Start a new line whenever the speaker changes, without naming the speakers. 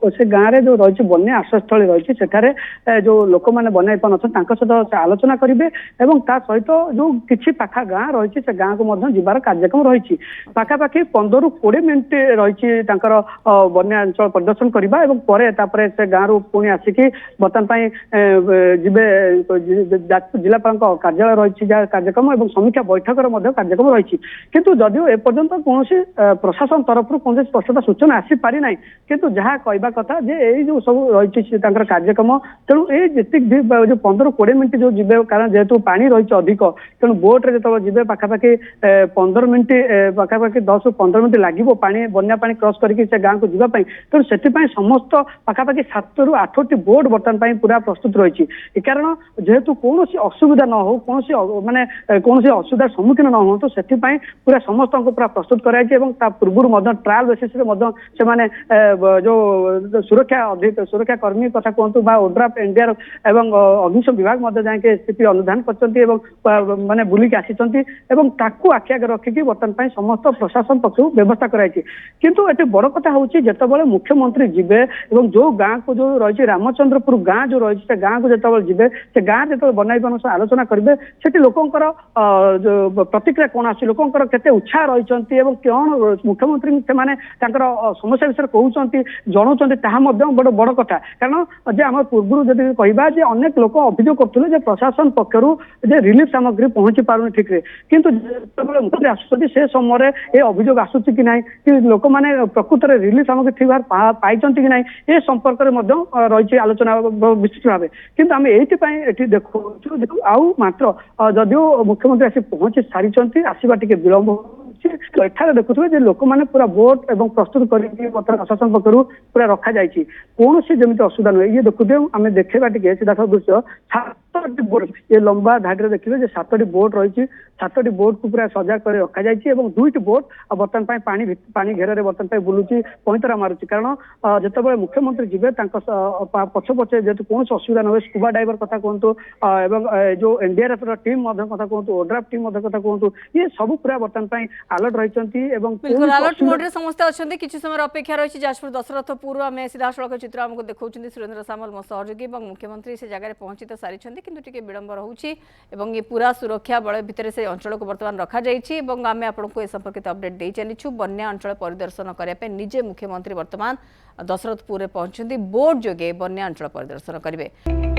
से गाँव में जो रही बन्या आश्रयस्थल रही सेठारे जो लोक मैंने बनाई पान सहित आलोचना करेंगे और ता सहित जो किसी पाखा गाँ रही से गाँव को जबार कार्यक्रम रही पाखापाखि 15 ରୁ 20 मिनिट रही बन्या अंचल परिदर्शन करने से गाँव पुणी आसिकी बर्तमान जीवे जिलापाल कार्यालय रही कार्यक्रम और समीक्षा बैठक कार्यक्रम रही किंतु जदिव एपर्यंत कौन प्रशासन तरफ कौन स्पष्टता सूचना आसी पारि ना किंतु जहाँ कहवा कथा जे यही जो सब रही कार्यक्रम तेणु ये जो 15 ରୁ 20 मिनिट जो जीवे कारण जेहेतु पानी रही अधिक तेणु बोट्रे जो जीवे पाखापाखि 15 मिनिट पाखापाखि 10 ରୁ 15 मिनिट लगे पानी बन्या पानी क्रॉस करके से गाँव को जीवाई तेणु से समस्त पाखापाखि 7 ରୁ 8ଟି बोट बर्तमान पूरा प्रस्तुत रही कारण जेहेतु कौन असुविधा न हो कौन माने कौन असुविधार सम्मुखीन न हो तो से पूरा समस्त पूरा प्रस्तुत कराई पूर्व ट्रायल बेसिस जो सुरक्षा कर्मी कथा कहतु ओड्राफ एनडीआर एवं अग्निशम विभाग जाके स्थिति अनुधान कर माने बुलिक आसी आखि आगे रखिकी बर्तमान समस्त प्रशासन पक्ष व्यवस्था कराई किंतु ये बड़ कथा हूँ जिते मुख्यमंत्री जीवे और जो गाँव को जो रही रामचंद्रपुर गाँ जो रही से गाँव को जो जीवे से गाँ जो बनईपन आलोचना करेंगे से लोकंर प्रतिक्रिया कौन आस लोकंर केते उत्साह रही कौन मुख्यमंत्री से समस्या विषय कहते जनाऊँ बड़ बड़ कथा कारण जे आम पूर्व जब कहवा अनेक लोक अभियोग करते प्रशासन पक्षर रिलीफ सामग्री पहुंची पार ठीक किंतु मुख्यमंत्री आसुच्च से समय ये अभियोग आसूँ कि ना कि लोक मैंने प्रकृत में रिलीफ सामग्री ठीक भाव पाई कि ना ये संपर्क में रही आलोचना विस्तृत भाव किंतु आम ये देखु आउ मात्र जदिव मुख्यमंत्री आसी पहुंची सारी आसवा टे विलंब एठारे देखुए लोक मैंने पूरा बोट एवं प्रस्तुत करके प्रशासन पक्ष पूरा रखा जाए कौन सी जमी असुविधा नुहे ये देखुए आम देखा टे सीधा दृश्य 7टी बोट ये लंबा धाड़ी देखिए 7टी बोट रही 7टी बोट को पूरा सजा कर रखा जाए 2टी बोट बर्तमान पानी घेर बर्तमान बुलूची पैंतरा मारुची कारण जिते मुख्यमंत्री जीवे पछ पछे जेहतु कौन असुविधा नुहे स्कूबा डाइवर कथा कहतु जो एनडीआरएफ टीम कथा कहतु ओड्राफ टीम कथा कहतु ये सब पूरा बर्तमान अलर्ट रही
अलर्ट मोड रे समस्त अच्छा किसी समय अपेक्षा रही जाजपुर दशरथपुर आम सीधासख चित्र आमको देखा सुरेंद्र सामल मो सहयोगी और मुख्यमंत्री से जगह पहुंची तो सारी किंतु टिके विलंब रोचे ये पूरा सुरक्षा बल भितर से अंचल को बर्तमान रखा आम आपको ए संपर्कित अपडेट दे चलीछु बन्या अंचल परिदर्शन करने निजे मुख्यमंत्री बर्तमान दशरथपुर पहुंचती बोट जोगे बन्या अंचल परिदर्शन करेंगे।